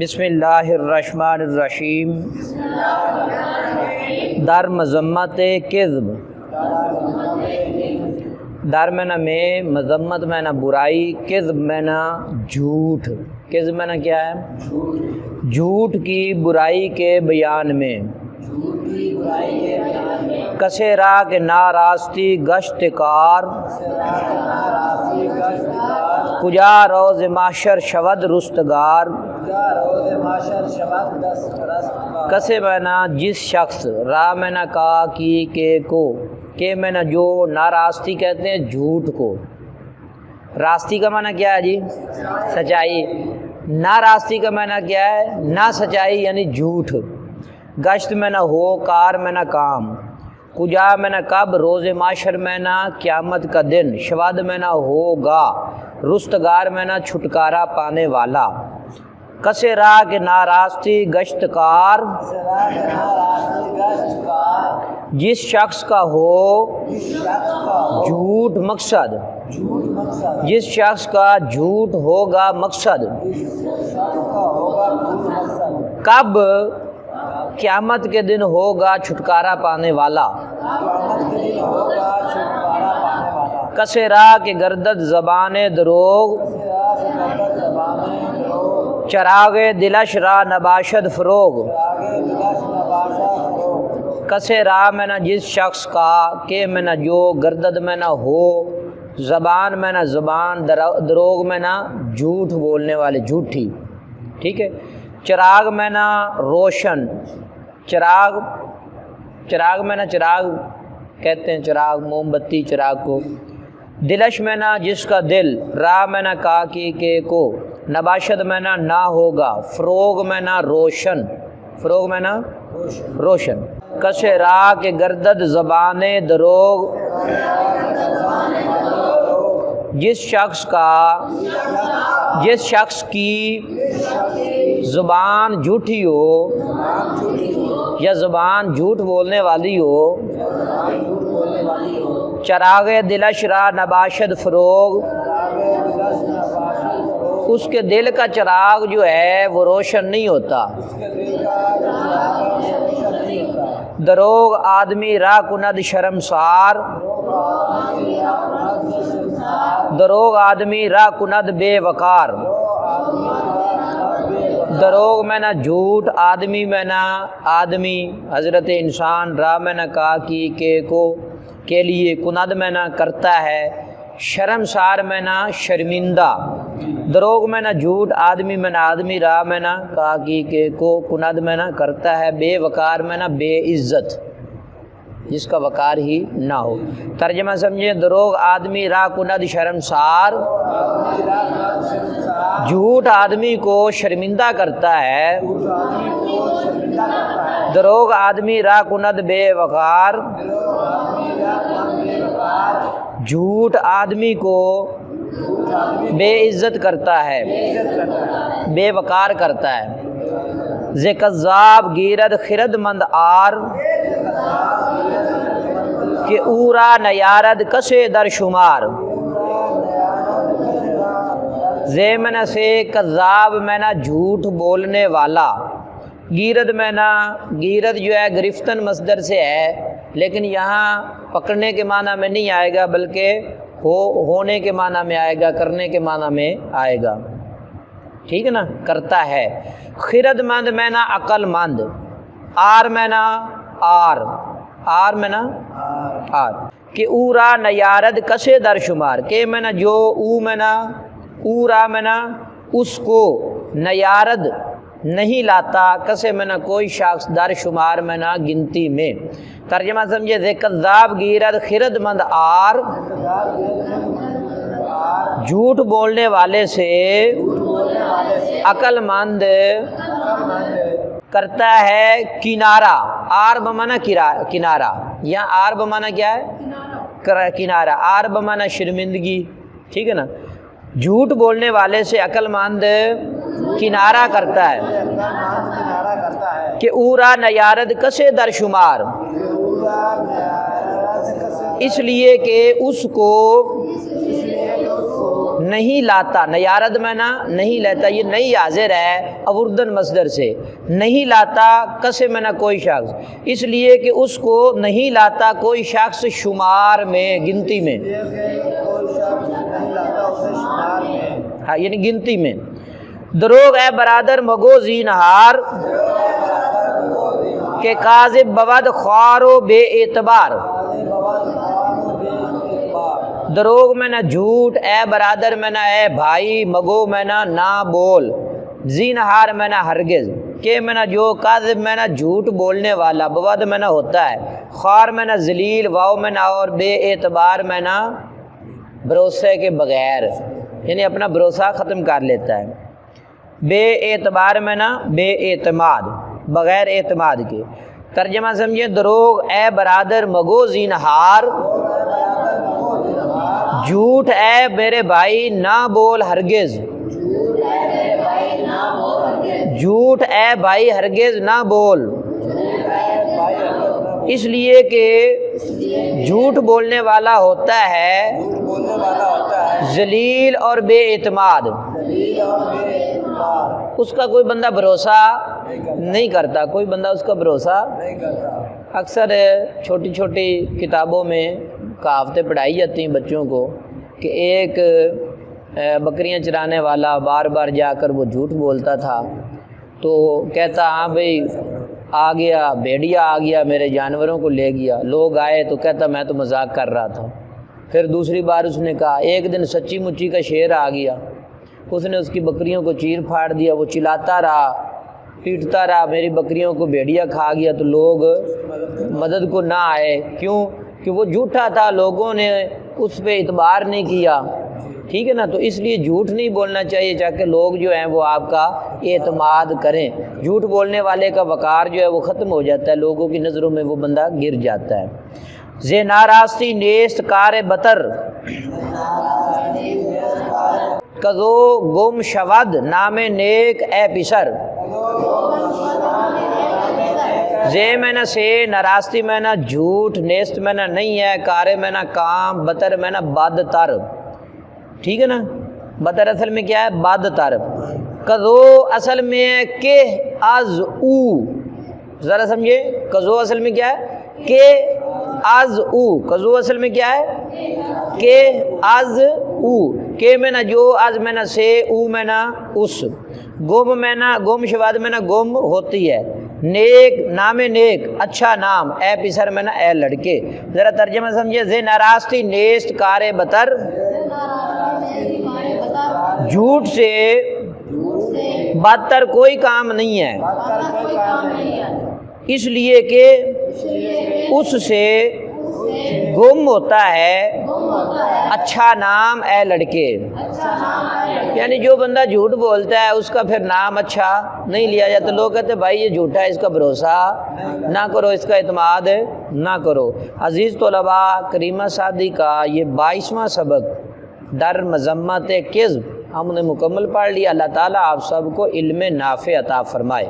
بسم اللہ الرحمن الرحیم۔ در مذمت کذب، در میں میں مذمت میں برائی، کذب میں جھوٹ۔ کذب میں کیا ہے؟ جھوٹ کی برائی کے بیان میں۔ کسے راہ کے ناراستی گشت کار، کجا روز محشر شود رستگار۔ کسے میں جس شخص، راہ میں کا کی کے کو، کہ میں جو ناراستی کہتے ہیں جھوٹ کو۔ راستی کا معنی کیا ہے جی؟ سچائی۔ ناراستی کا معنی کیا ہے؟ نہ سچائی یعنی جھوٹ۔ گشت میں نہ ہو، کار میں نہ کام، کجا میں نہ کب، روز معاشر میں نہ قیامت کا دن، شواد میں نہ ہوگا، رستگار میں نہ چھٹکارا پانے والا۔ کسے راہ کے ناراستی گشت کار، جس شخص کا ہو جھوٹ مقصد، جس شخص کا جھوٹ ہوگا مقصد، کب؟ قیامت کے دن ہوگا چھٹکارا پانے والا۔ کسے راہ کے گردد زبان دروغ، چراغ دلش را نباشد فروغ۔ کسے راہ میں نہ جس شخص کا، کہ میں نہ جو، گردد میں نہ ہو، زبان میں نہ زبان، دروغ میں نہ جھوٹ بولنے والے، جھوٹی۔ ٹھیک ہے۔ چراغ میں نہ روشن، چراغ میں نہ چراغ کہتے ہیں، چراغ موم بتی چراغ کو۔ دلش میں نہ جس کا دل، راہ میں نہ کا کی کے کو، نباشد میں نہ ہوگا، فروغ میں نہ روشن، فروغ میں نہ روشن۔ کسے راہ کے گردد زبان دروغ، جس شخص کی زبان جھوٹی ہو یا زبان جھوٹ بولنے والی ہو۔ چراغ دلش را نباشد فروغ، اس کے دل کا چراغ جو ہے وہ روشن نہیں ہوتا۔ دروغ آدمی را کند شرمسار، دروغ آدمی را کند بے وقار۔ دروغ میں نہ جھوٹ، آدمی میں نہ آدمی، حضرت انسان، راہ میں نہ کا کی کے کو کے لیے، کند میں نہ کرتا ہے، شرمسار میں نہ شرمندہ۔ دروغ میں نہ جھوٹ، آدمی میں نہ آدمی، راہ میں نہ کا کی کے کو، کند میں نہ کرتا ہے، بے وقار میں نہ بے عزت، جس کا وقار ہی نہ ہو۔ ترجمہ سمجھیں۔ دروغ آدمی را کند شرمسار، جھوٹ آدمی کو شرمندہ کرتا ہے۔ دروغ آدمی را کند بے وقار، جھوٹ آدمی کو بے عزت کرتا ہے، بے وقار کرتا ہے۔ ز کذاب گیرد خرد مند آر، کہ اورا نیارد کسے در شمار۔ زیمن سے کذاب میں نہ جھوٹ بولنے والا، گیرد میں نہ، گیرد جو ہے گرفتن مصدر سے ہے، لیکن یہاں پکڑنے کے معنی میں نہیں آئے گا، بلکہ ہونے کے معنی میں آئے گا، کرنے کے معنی میں آئے گا۔ ٹھیک ہے نا؟ کرتا ہے۔ خرد مند میں نہ عقل مند، آر میں نہ آر، آر میں نہ آر، کہ اورا نیارد کسے در شمار، کہ میں نہ جو، او میں نہ، اورا میں نہ اس کو، نیارد نہیں لاتا، کسے میں نہ کوئی شخص، در شمار میں نہ گنتی میں۔ ترجمہ سمجھے۔ ز کذاب گیرد خرد مند آر، جھوٹ بولنے والے سے عقل مند کرتا ہے کنارہ۔ آر بمانا کنارہ، یہاں آر بمانا کیا ہے؟ کنارہ۔ آر بمانا شرمندگی۔ ٹھیک ہے نا؟ جھوٹ بولنے والے سے عقل مند کنارہ کرتا ہے، کہ اورا نیارد کسے در شمار، اس لیے کہ اس کو نہیں لاتا، نیارد میں نا نہیں لیتا، یہ نہیں حاضر ہے اوردن مصدر سے، نہیں لاتا کسے میں نا کوئی شخص، اس لیے کہ اس کو نہیں لاتا کوئی شخص شمار میں، گنتی میں، ہاں یعنی گنتی میں۔ دروغ اے برادر مگو زینہار کہ کاذب بود خوار و بے اعتبار، دروغ میں نہ جھوٹ، اے برادر میں نہ اے بھائی، مگو میں نہ بول، زینہار میں نہ ہرگز، کہ میں نہ جو کاذب میں نہ جھوٹ بولنے والا، بود میں نہ ہوتا ہے، خوار میں نہ ذلیل، واو میں نہ، اور بے اعتبار میں نہ بھروسے کے بغیر، یعنی اپنا بھروسہ ختم کر لیتا ہے، بے اعتبار میں نہ بے اعتماد، بغیر اعتماد کے۔ ترجمہ سمجھے، دروغ اے برادر مگو زینہار، جھوٹ اے میرے بھائی نہ بول ہرگز، جھوٹ اے بھائی ہرگز نہ بول، اس لیے کہ جھوٹ بولنے والا ہوتا ہے ذلیل اور بے اعتماد، اس کا کوئی بندہ بھروسہ نہیں کرتا، کوئی بندہ اس کا بھروسہ نہیں کرتا۔ اکثر چھوٹی چھوٹی کتابوں میں کہاوتیں پڑھائی جاتی ہیں بچوں کو کہ ایک بکریاں چرانے والا بار بار جا کر وہ جھوٹ بولتا تھا، تو کہتا ہاں بھئی آ گیا بھیڑیا، آ گیا میرے جانوروں کو لے گیا، لوگ آئے تو کہتا میں تو مذاق کر رہا تھا۔ پھر دوسری بار اس نے کہا، ایک دن سچی مچی کا شیر آ گیا، اس نے اس کی بکریوں کو چیر پھاڑ دیا، وہ چلاتا رہا پیٹتا رہا، میری بکریوں کو بھیڑیا کھا گیا، تو لوگ مدد کو نہ آئے، کیوں کہ وہ جھوٹا تھا، لوگوں نے اس پہ اعتبار نہیں کیا، ٹھیک ہے نا۔ تو اس لیے جھوٹ نہیں بولنا چاہیے تاکہ لوگ جو ہیں وہ آپ کا اعتماد کریں، جھوٹ بولنے والے کا وقار جو ہے وہ ختم ہو جاتا ہے، لوگوں کی نظروں میں وہ بندہ گر جاتا ہے۔ زے ناراستی نیست کار بتر کزو گم شود نام نیک اے پسر، زے میں نہ سے ناراستی میں نہ جھوٹ، نیست میں نہ نہیں ہے، کارے میں نہ کام، بتر میں نہ بد تر، ٹھیک ہے نا۔ بتر اصل میں کیا ہے؟ بد تر۔ کزو اصل میں ہے کہ از او، ذرا سمجھے، کزو اصل میں کیا ہے؟ کہ از او، کزو اصل میں کیا ہے؟ کہ از او، کہ میں نہ جو، از میں نہ سے، او میں نہ اس، گم میں نہ، گم شواد میں نہ گم ہوتی ہے، نیک نام نیک اچھا نام، اے پسر میں نہ اے لڑکے۔ ذرا ترجمہ سمجھے، زے ناراستی نیست کار بتر، جھوٹ سے بدتر کوئی کام نہیں ہے، اس لیے کہ اس سے گم ہوتا ہے اچھا نام اے لڑکے، یعنی جو بندہ جھوٹ بولتا ہے اس کا پھر نام اچھا نہیں لیا جاتا، لوگ کہتے ہیں بھائی یہ جھوٹا ہے، اس کا بھروسہ نہ کرو، اس کا اعتماد نہ کرو۔ عزیز طلباء، کریمہ سعدی کا یہ 22واں سبق در مذمت کذب ہم نے مکمل پڑھ لیا۔ اللہ تعالیٰ آپ سب کو علم نافع عطا فرمائے۔